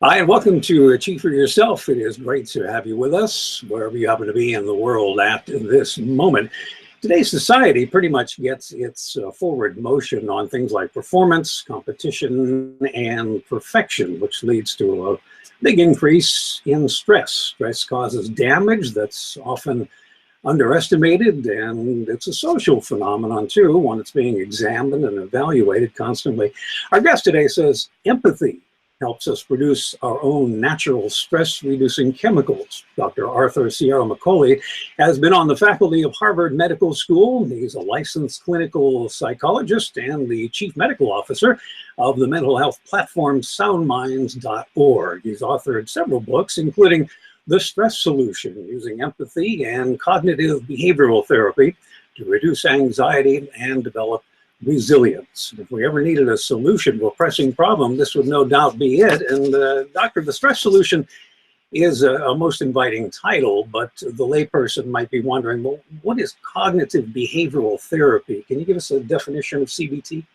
Hi, and welcome to Achieve for Yourself. It is great to have you with us, wherever you happen to be in the world at this moment. Today's society pretty much gets its forward motion on things like performance, competition, and perfection, which leads to a big increase in stress. Stress causes damage that's often underestimated, and it's a social phenomenon too, one that's being examined and evaluated constantly. Our guest today says empathy helps us produce our own natural stress-reducing chemicals. Dr. Arthur Ciaramicoli has been on the faculty of Harvard Medical School. He's a licensed clinical psychologist and the chief medical officer of the mental health platform soundminds.org. He's authored several books, including The Stress Solution, using empathy and cognitive behavioral therapy to reduce anxiety and develop resilience. If we ever needed a solution to a pressing problem, this would no doubt be it. And Doctor, the Stress Solution is a most inviting title, but the layperson might be wondering, well, what is cognitive behavioral therapy? Can you give us a definition of CBT?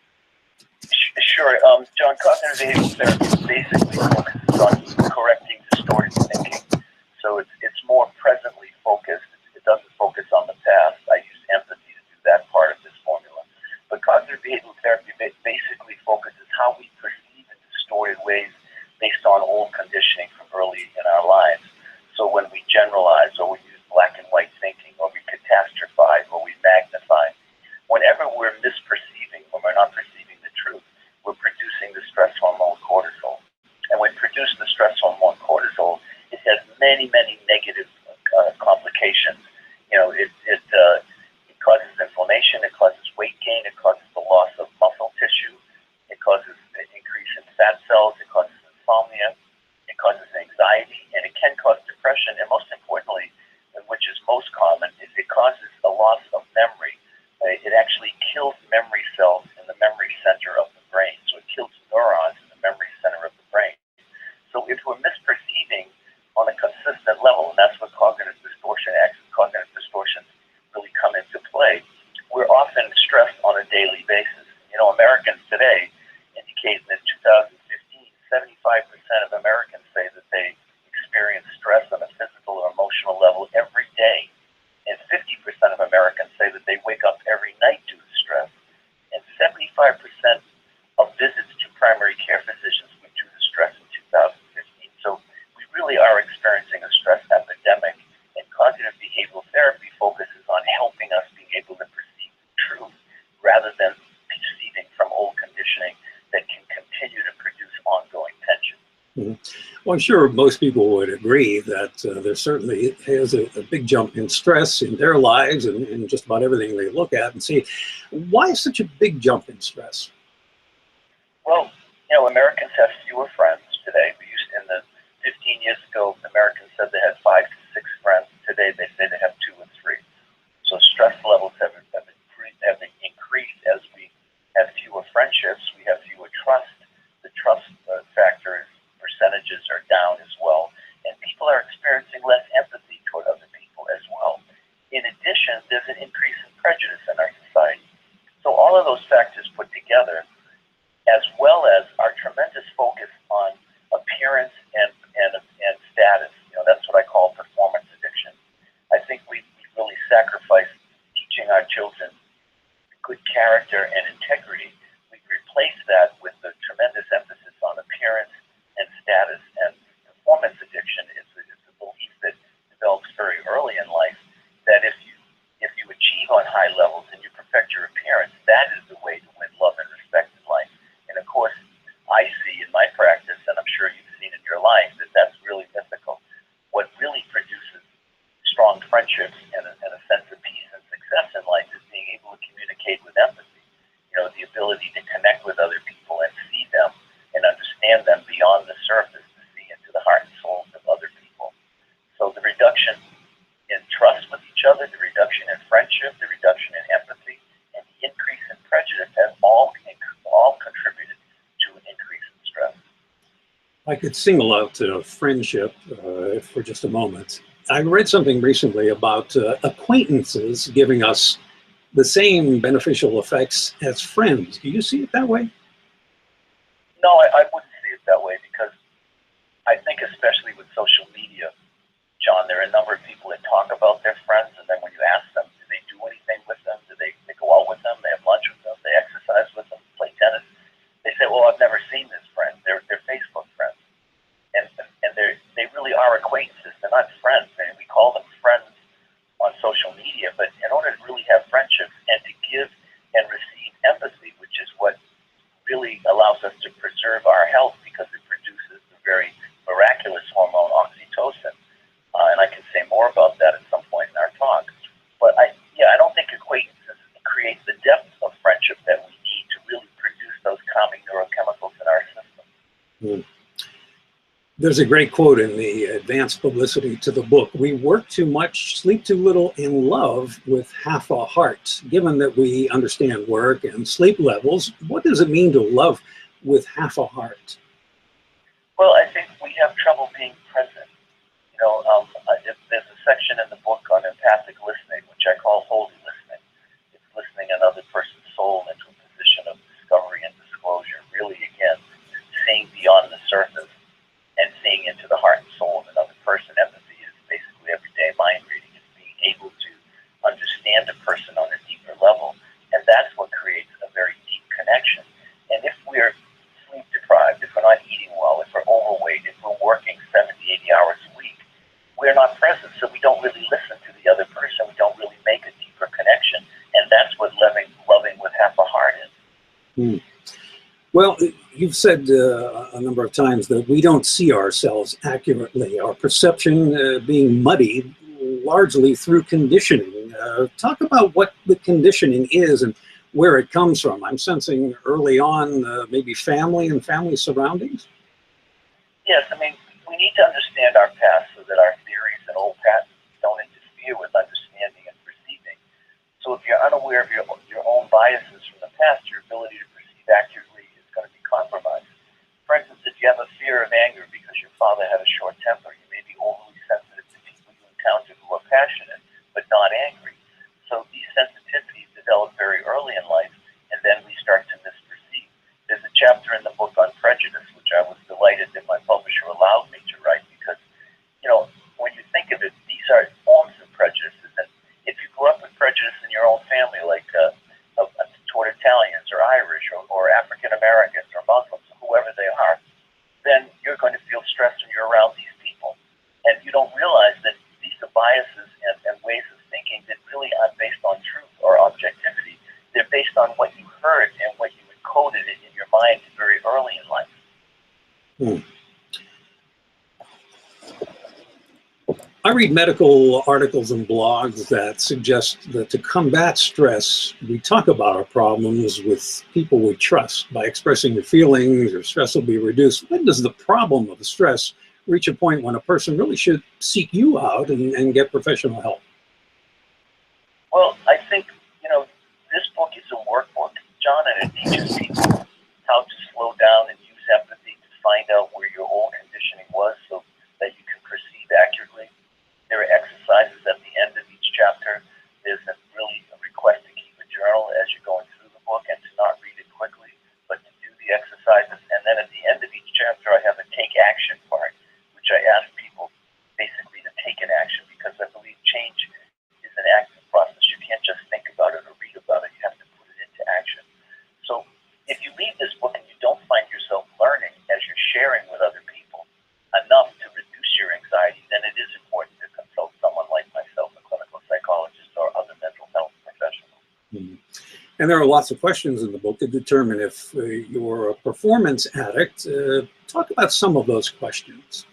Sure. John, cognitive behavioral therapy basically focuses on correcting distorted thinking. So it's more presently focused. It doesn't focus on the past. I use empathy to do that part of this formula. But cognitive behavioral therapy basically focuses how we perceive in distorted ways based on old conditioning from early in our lives. So when we generalize, or we use black and white thinking, or we catastrophize, or we magnify, whenever we're misperceiving, when we're not perceiving the truth, we're producing the stress hormone cortisol. And when we produce the stress hormone cortisol, it has many, many negative complications. You know, it causes inflammation, it causes weight gain, it causes the loss of muscle tissue, it causes an increase in fat cells, it causes insomnia, it causes anxiety, and it can cause depression. And most importantly, which is most common, is it causes a loss of memory. It actually kills memory cells in the memory center of the brain. So it kills neurons in the memory center of the brain. So if we're misperceiving on a consistent level, and that's what cognitive distortions really come into play, we're often stressed on a daily basis. You know, Americans today indicate that in 2015, 75% of Americans say that they experience stress on a physical or emotional level every day. And 50% of Americans say that they wake up every night due to stress. And 75% of visits to primary care physicians were due to stress in 2015. So we really are experiencing a stress epidemic, and cognitive behavioral therapy focuses on helping us be able to perceive the truth rather than perceiving from old conditioning that can continue to produce ongoing tension. Well, I'm sure most people would agree that there certainly is a big jump in stress in their lives and in just about everything they look at and see. Why such a big jump in stress? Well, you know, Americans have fewer friends today. We used in the 15 years ago, Americans said they had 5 to 6 friends. Today, they say they have 2 or 3. So stress levels have increased as we have fewer friendships. We have fewer trust. The trust factor percentages are down as well, and people are experiencing less empathy toward other people as well. In addition, there's an increase in prejudice in our society. So all of those factors put together, as well as our tremendous focus on appearance and status. You know, that's what I call performance addiction. I think we really sacrifice teaching our children good character and integrity. We've replaced that with the tremendous emphasis on appearance and status. And performance addiction is a belief that develops very early in life that if you achieve on high levels and you perfect your appearance, that is the way to win love and respect in life. And of course, I see in my practice, and I'm sure you've seen in your life, that that's really mythical. What really produces strong friendships and a sense of peace and success in life is being able to communicate with empathy. You know, the ability to connect with other people and see them and understand them beyond the surface, to see into the heart and souls of other people. So the reduction in trust with each other, the reduction in friendship, the reduction in empathy, and the increase in prejudice have all contributed to an increase in stress. I could single out friendship for just a moment. I read something recently about acquaintances giving us the same beneficial effects as friends. Do you see it that way? No, I wouldn't see it that way, because Mm. There's a great quote in the advance publicity to the book. We work too much, sleep too little, and love with half a heart. Given that we understand work and sleep levels, what does it mean to love with half a heart? Well, I think we have trouble being present. There's a section in the book on empathic listening, which I call holy listening. It's listening another person's soul into a position of discovery and disclosure. Really, again, seeing beyond the surface and seeing into the heart and soul of another person. Empathy is basically everyday mind reading. It's being able to understand a person on a deeper level, and that's what creates a very deep connection. And if we're sleep deprived, if we're not eating well, if we're overweight, if we're working 70, 80 hours a week, we're not present, so we don't really listen to the other person. We don't really make a deeper connection, and that's what loving with half a heart is. Mm. Well, you've said a number of times that we don't see ourselves accurately, our perception being muddied largely through conditioning. Talk about what the conditioning is and where it comes from. I'm sensing early on maybe family and family surroundings. Yes, I mean, we need to understand our past so that our theories and old patterns don't interfere with understanding and perceiving. So if you're unaware of your own biases from the past, your ability to perceive accurately is going to be compromised. For instance, if you have a fear of anger because your father had a short temper, you may be overly sensitive to people you encounter who are passionate but not angry. So these sensitivities develop very early in life, and then we start to misperceive. There's a chapter in the book on prejudice, which I was delighted that my publisher allowed me to write because, when you think of it, these are forms of prejudices. And if you grew up with prejudice in your own family, like toward Italians or Irish or African Americans or Muslims, whoever they are, then you're going to feel stressed when you're around these people. And you don't realize that these are biases and ways of thinking that really aren't based on truth or objectivity. They're based on what you heard and what you encoded in your mind very early in life. Hmm. I read medical articles and blogs that suggest that to combat stress, we talk about our problems with people we trust. By expressing your feelings, your stress will be reduced. When does the problem of stress reach a point when a person really should seek you out and get professional help? Well, I think, this book is a workbook, John, and it teaches people how to slow down and use empathy to find out where your old conditioning was so that you can perceive accurately. There are exercises at the end of each chapter. There's really a request to keep a journal as you're going through the book and to not read it quickly, but to do the exercises. And then at the end of each chapter, I have a take action part, which I ask people basically to take an action because I believe change is an active process. You can't just think about it or read about it. You have to put it into action. So if you read this book and you don't find yourself learning as you're sharing with other people enough to reduce your anxiety, then it is important to consult someone like myself, a clinical psychologist, or other mental health professional. Mm-hmm. And there are lots of questions in the book to determine if you're a performance addict. Talk about some of those questions.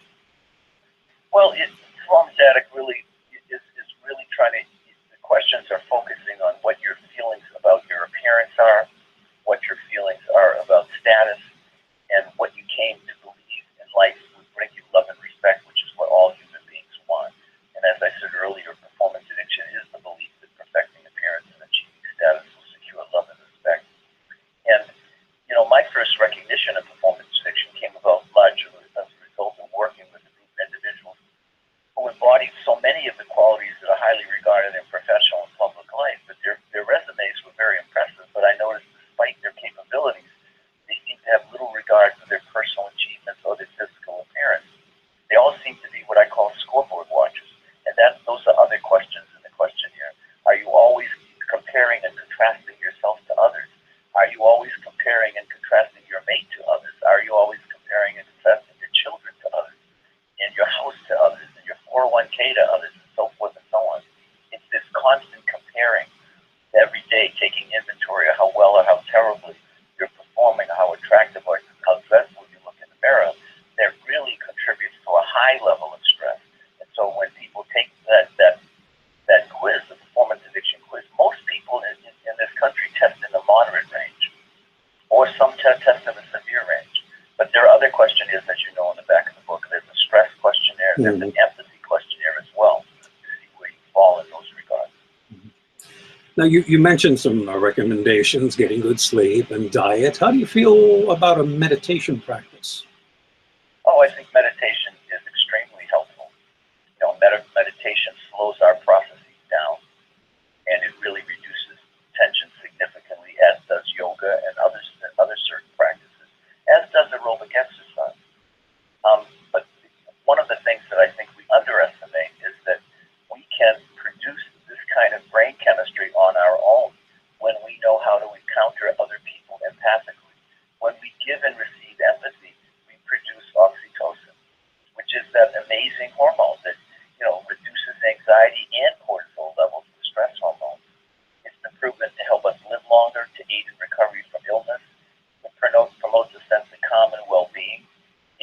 Well, performance addict really is really trying to, the questions are focusing on what your feelings about your appearance are, what your feelings are about status, and what you came to believe in life would bring you love and respect, which is what all human beings want. And as I said earlier, performance addiction is the belief that perfecting appearance and achieving status will secure love and respect. And, my first recognition of performance addiction came about largely as a result of working with a group of individuals who embodied so many of the qualities that are highly regarded in professional and public life, but their resumes were very impressive. But I noticed despite their capabilities, they seemed to have little regard for their personal achievements or their physical appearance. They all seem to be what I call scoreboard watchers. And those are other questions in the questionnaire. Are you always comparing and contrasting yourself to others? Are you always comparing and contrasting your mate to others? Are you always comparing and contrasting your children to others? And your house to others? And your 401k to others? And so forth and so on. It's this constant comparing every day, taking inventory of how well or how terribly you're performing, how attractive or how dreadful you look in the mirror. questionnaires, as you know, in the back of the book. There's a stress questionnaire, there's an empathy questionnaire as well, to see where you fall in those regards. Now, you mentioned some recommendations, getting good sleep and diet. How do you feel about a meditation practice? Oh, I think meditation is extremely helpful. You know, meditation slows our processes down, and it really reduces tension significantly, as does yoga and other certain practices, as does aerobic exercise. But one of the things that I think we underestimate is that we can produce this kind of brain chemistry on our own when we know how to encounter other people empathically. When we give and receive empathy, we produce oxytocin, which is that amazing hormone that, you know, reduces anxiety and cortisol levels, the stress hormones. It's been proven to help us live longer, to aid in recovery from illness. It promotes a sense of calm and well-being.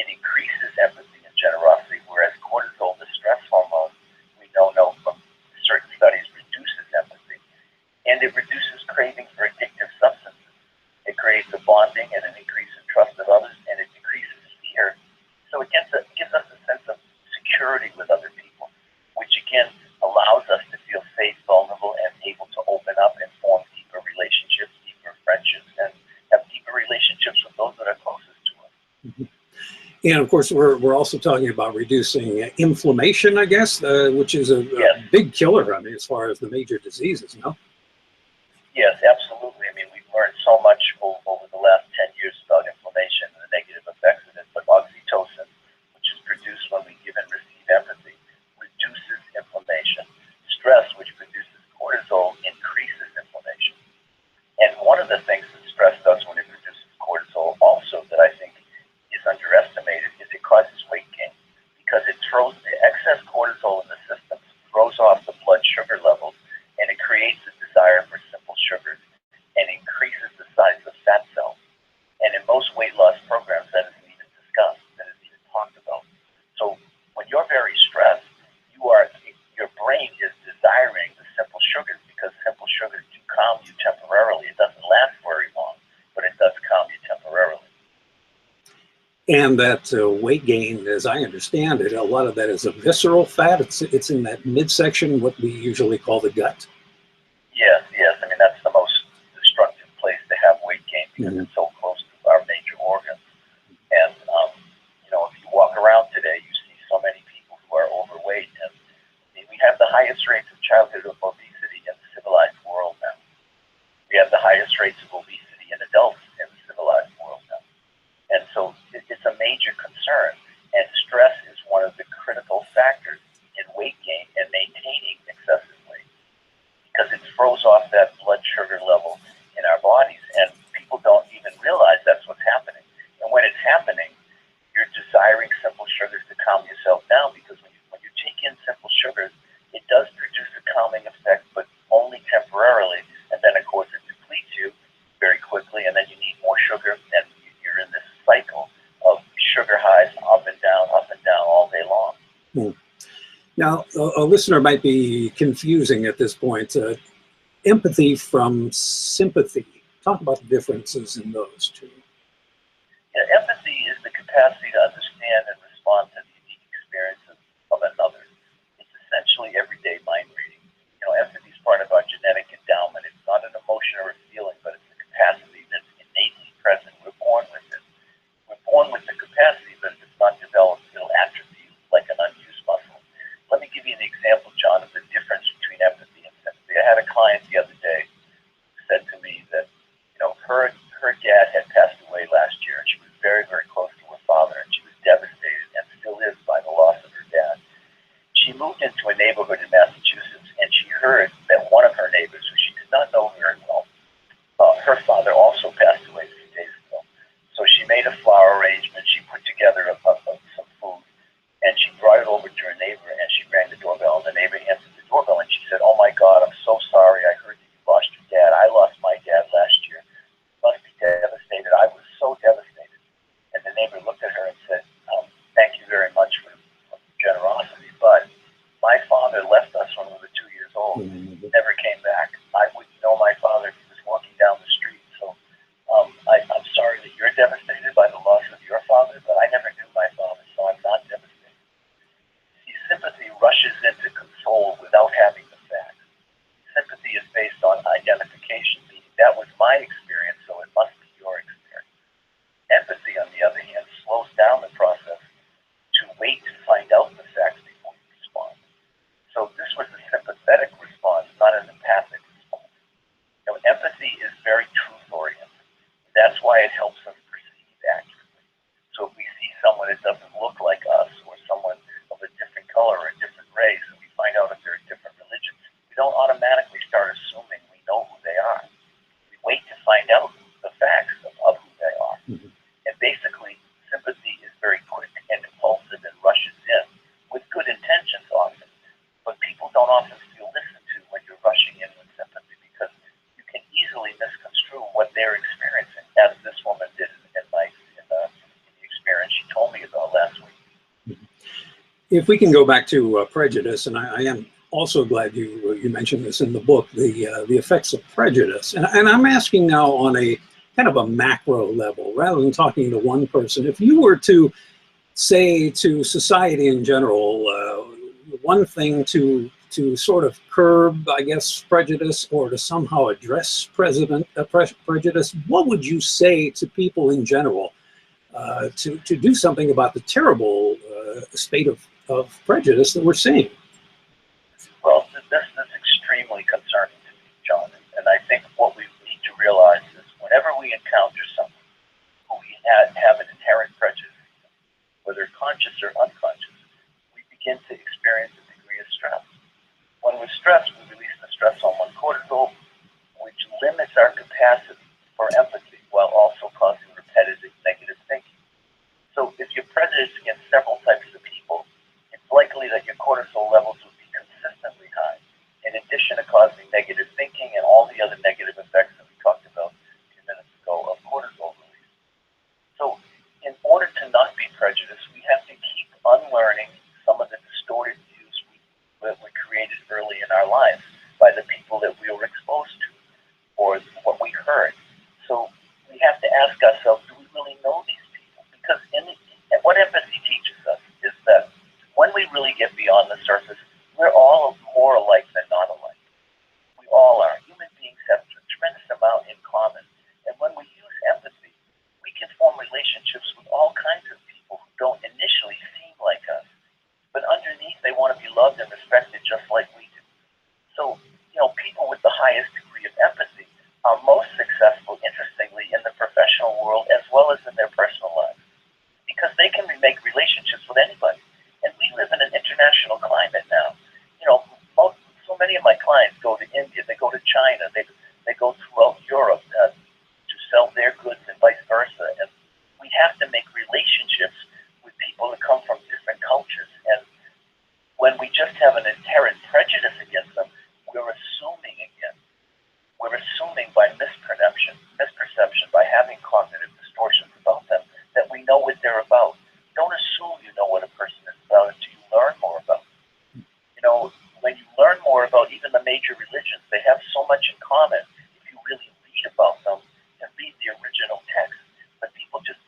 It increases empathy and generosity, whereas cortisol, the stress hormone, we know from certain studies, reduces empathy. And it reduces craving for addictive substances. It creates a bonding and an increase in trust of others, and it decreases fear. So it gives us a sense of security with other people, which again allows us to feel safe, vulnerable, and able to open up and form deeper relationships, deeper friendships, and have deeper relationships with those that are closest to us. And of course, we're also talking about reducing inflammation, I guess, which is a big killer, I mean, as far as the major diseases, no? Yes, absolutely. I mean, we've learned so much over the last 10 years about inflammation and the negative effects of it, but oxytocin, which is produced when we give and receive empathy, reduces inflammation. Stress, which produces cortisol, increases inflammation. And one of the things that stress does when it reduces cortisol also that I think is underestimated is it causes weight gain, because it throws the excess cortisol in the system, throws off the blood sugar levels, and it creates a desire for simple sugars and increases the size of fat cells. And in most weight loss programs, that isn't even discussed, that isn't even talked about. So when you're very stressed, your brain is desiring the simple sugars, because simple sugars do calm you temporarily. It doesn't last very long, but it does calm you temporarily. And that weight gain, as I understand it, a lot of that is a visceral fat. It's in that midsection, what we usually call the gut. Yes. I mean, that's the most destructive place to have weight gain, because it's so close to our major organs. And, you know, if you walk around today, you see so many people who are overweight. And I mean, we have the highest rates of childhood obesity in the civilized world now. We have the highest rates of obesity in adults in the civilized world now. And so it's a major concern. And stress is one of the critical factors in weight gain and maintaining excessive weight, because it throws off that blood sugar level in our bodies, and people don't even realize that's what's happening. And when it's happening, you're desiring simple sugars to calm yourself down, because when you take in simple sugars, it does produce a calming effect, but only temporarily, and then of course it depletes you very quickly, and then you need more sugar, and you're in this cycle of sugar highs up and down all day long. Now, a listener might be confusing at this point. Empathy from sympathy. Talk about the differences in those two. Yeah, empathy is the capacity to understand and respond to the unique experiences of another. It's essentially everyday mind reading. You know, empathy is part of our genetic endowment. It's not an emotion or a feeling, but it's a capacity that's innately present. We're born with it. We're born with the capacity, but if it's not developed, it'll atrophy like an unused muscle. Let me give you an example, John, of the difference between empathy and sympathy. I had a client the other day who said to me that, you know, her dad had passed away last year, and she was very, very close to her father, and she was devastated and still is by the loss of her dad. She moved into a neighborhood in Massachusetts, and she heard that one of her neighbors, who she did not know very well, her father also passed away a few days ago. So she made a flower arrangement, she put together some food, and she brought it over to her neighbor, and she rang the doorbell, and the neighbor answered the doorbell, and she said, "Oh my God, I'm so sorry. I heard that you lost your dad. I lost my dad last year. You must be devastated." I was so devastated. And the neighbor looked at her and said, "Thank you very much for the generosity, but my father left us when we were 2 years old. Never came back. I wouldn't know my someone that doesn't look like us, or someone of a different color or a different race, and we find out if they're a different religion, we don't automatically start assuming we know who they are. We wait to find out the facts of who they are. Mhm. And basically, sympathy is very quick and impulsive and rushes in with good intentions often. But people don't often feel listened to when you're rushing in with sympathy, because you can easily misconstrue what they're experiencing, as this woman did in the experience she told me about last week. If we can go back to prejudice, and I am also glad you mentioned this in the book, the effects of prejudice. And I'm asking now on a kind of a macro level, rather than talking to one person. If you were to say to society in general, one thing to sort of curb, I guess, prejudice, or to somehow address prejudice, what would you say to people in general to do something about the terrible state of prejudice that we're seeing? Well, this is extremely concerning to me, John. And I think what we need to realize is whenever we encounter someone who we have an inherent prejudice, whether conscious or unconscious, we begin to experience a degree of stress. When we're stressed, we release the stress hormone cortisol, which limits our capacity for empathy while also causing repetitive negative thinking. So if you're prejudiced against several types of people, it's likely that your cortisol levels would be consistently high, in addition to causing negative thinking and all the other negative effects that we talked about a few minutes ago of cortisol release. So in order to not be prejudiced, we have to keep unlearning some of the distorted views that were created early in our lives by the people that we were exposed to or what we heard. So we have to ask ourselves, do we really know these people? Because and what empathy teaches us is that when we really get beyond the surface, we're all more alike than not alike. We all are. Human beings have a tremendous amount in common. And when we use empathy, we can form relationships with all kinds of people who don't initially seem like us. But underneath, they want to be loved and respected just like we do. So, people with the highest degree of empathy are most successful, interestingly, in the professional world as well as in their personal lives, because they can make relationships with anybody. And we live in an international climate now. So many of my clients go to India, they go to China, they go throughout Europe to sell their goods and vice versa. And we have to make relationships with people that come from different cultures. And when we just have an inherent prejudice against them, we're assuming again. We're assuming by misperception, by having cognitive distortions about them, that we know what they're about. Don't assume you know what a person is about until you learn more about them. When you learn more about even the major religions, they have so much in common if you really read about them and read the original text. But people just,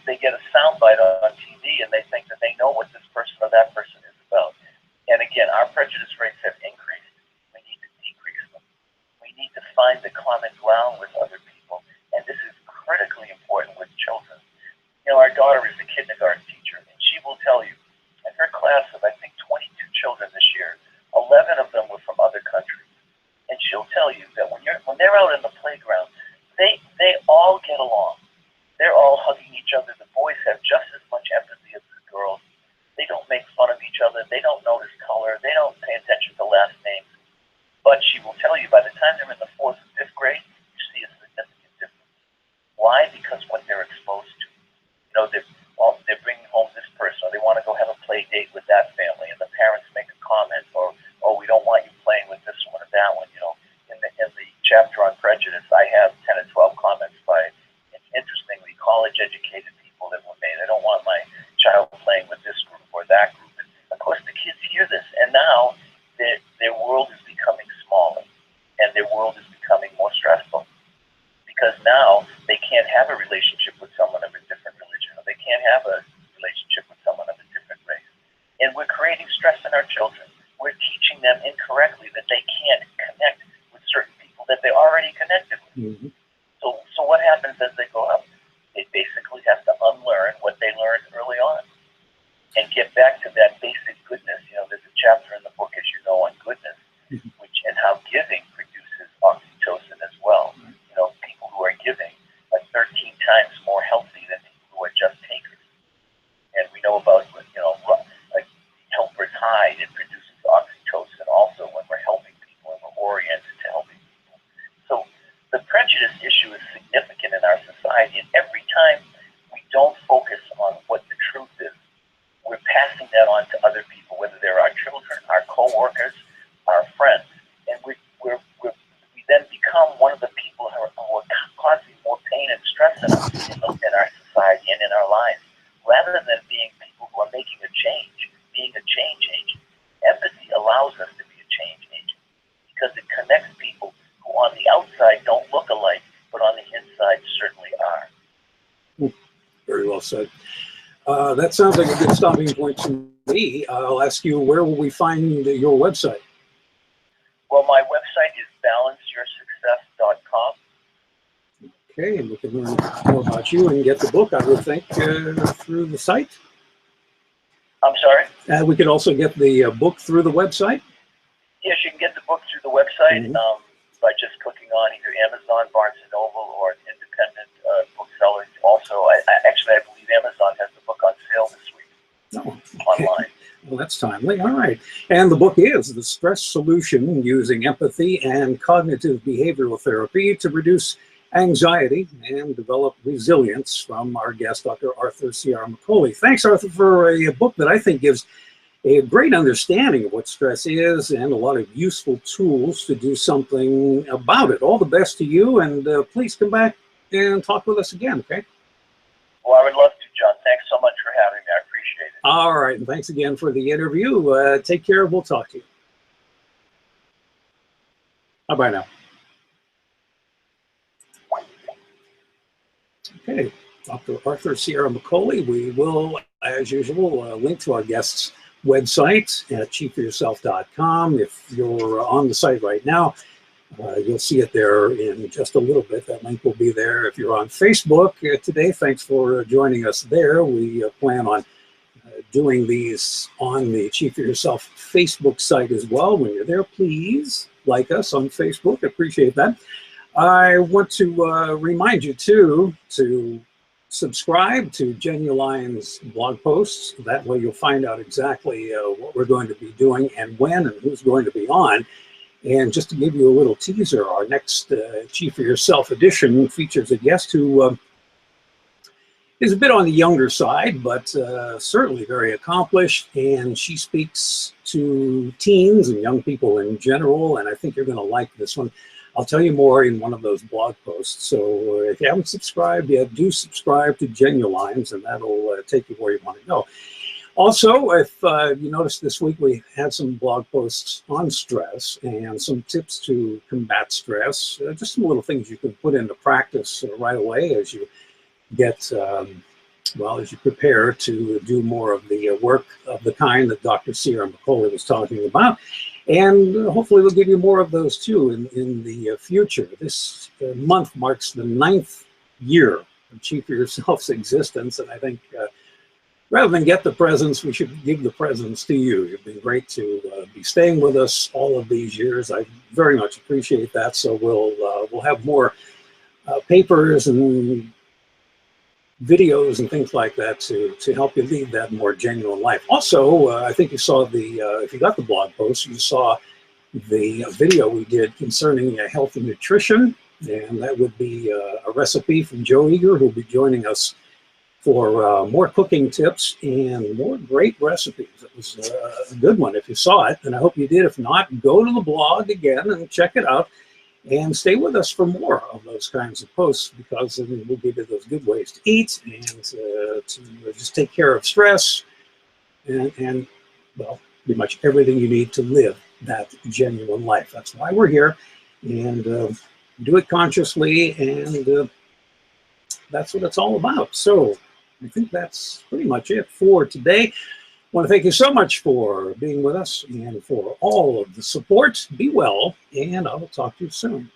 they get a soundbite on TV and they think that they know what this person or that person is about. And again, our prejudice rates have increased. We need to decrease them. We need to find the common ground with other people. And this is critically important with children. Our daughter is a kindergarten teacher, and she will tell you, in her class of, I think, 22 children this year, 11 of them were from other countries. And she'll tell you that when they're out in the playground, they all get along. They're all hugging each other. The boys have just as much empathy as the girls. They don't make fun of each other. They don't notice color. They don't pay attention to last names. But she will tell you, by the time they're in the 4th and 5th grade, you see a significant difference. Why? Because what they're exposed to. They're bringing home this person, or they want to go have a play date with that family, and the parents make a comment, or, oh, we don't want you playing with this one or that one. In the chapter on prejudice, I have 10 or 12 comments by, interestingly, college-educated people that were made. I don't want my child playing with this group or that group. And of course, the kids hear this, and now their world is becoming smaller, and their world is becoming more stressful, because now they can't have a relationship with someone of a different religion, or they can't have a relationship with someone of a different race. And we're creating stress in our children. We're teaching them incorrectly that they can't connect with certain people that they already connected with. Mm-hmm. So what happens as they grow up? They basically have to unlearn what they learned early on and get back to that basic goodness. There's a chapter in the book, as you know, on goodness, and how giving produces oxytocin as well. People who are giving are 13 times more healthy than people who are just takers. passing that on to other people, whether they're our children, our co-workers, our friends. And we then become one of the people who are causing more pain and stress in our society and in our lives, rather than being people who are making a change, being a change agent. Empathy allows us to be a change agent because it connects people who on the outside don't look alike, but on the inside certainly are. Very well said. That sounds like a good stopping point to me. I'll ask you, where will we find your website? Well, my website is balanceyoursuccess.com. Okay, and we can learn more about you and get the book, I would think, through the site. I'm sorry? We could also get the book through the website. Yes, you can get the book through the website by just clicking on either Amazon, Barnes & Noble, or independent booksellers. Also, I believe Amazon has the book on sale this week online. Well, that's timely. All right. And the book is The Stress Solution, Using Empathy and Cognitive Behavioral Therapy to Reduce Anxiety and Develop Resilience, from our guest, Dr. Arthur Ciaramicoli. Thanks, Arthur, for a book that I think gives a great understanding of what stress is and a lot of useful tools to do something about it. All the best to you, and please come back and talk with us again, okay? Well, I would love to, John. Thanks so much for having me. I appreciate it. All right, and thanks again for the interview. Take care. We'll talk to you. Bye-bye now. Okay, Dr. Arthur Ciaramicoli. We will, as usual, link to our guest's website at achieve4yourself.com. If you're on the site right now, you'll see it there in just a little bit. That link will be there. If you're on Facebook today, thanks for joining us there. We plan on doing these on the Achieve For Yourself Facebook site as well. When you're there, please like us on Facebook. Appreciate that. I want to remind you, too, to subscribe to Genuline's blog posts. That way you'll find out exactly what we're going to be doing and when and who's going to be on. And just to give you a little teaser, our next Achieve For Yourself edition features a guest who is a bit on the younger side, but certainly very accomplished. And she speaks to teens and young people in general, and I think you're going to like this one. I'll tell you more in one of those blog posts. So if you haven't subscribed yet, do subscribe to Genulines, and that'll take you where you want to go. Also, if you noticed this week, we had some blog posts on stress and some tips to combat stress, just some little things you can put into practice right away as you get, as you prepare to do more of the work of the kind that Dr. Ciaramicoli was talking about. And hopefully we'll give you more of those too in the future. This month marks the 9th year of Achieve For Yourself's existence, and I think rather than get the presents, we should give the presents to you. You've been great to be staying with us all of these years. I very much appreciate that. So we'll have more papers and videos and things like that to help you lead that more genuine life. Also, I think you saw if you got the blog post, you saw the video we did concerning health and nutrition, and that would be a recipe from Joe Eager, who'll be joining us for more cooking tips and more great recipes. It was a good one if you saw it, and I hope you did. If not, go to the blog again and check it out. And stay with us for more of those kinds of posts, because we'll give you those good ways to eat and to just take care of stress and, well, pretty much everything you need to live that genuine life. That's why we're here, and do it consciously, and that's what it's all about. So I think that's pretty much it for today. I want to thank you so much for being with us and for all of the support. Be well, and I will talk to you soon.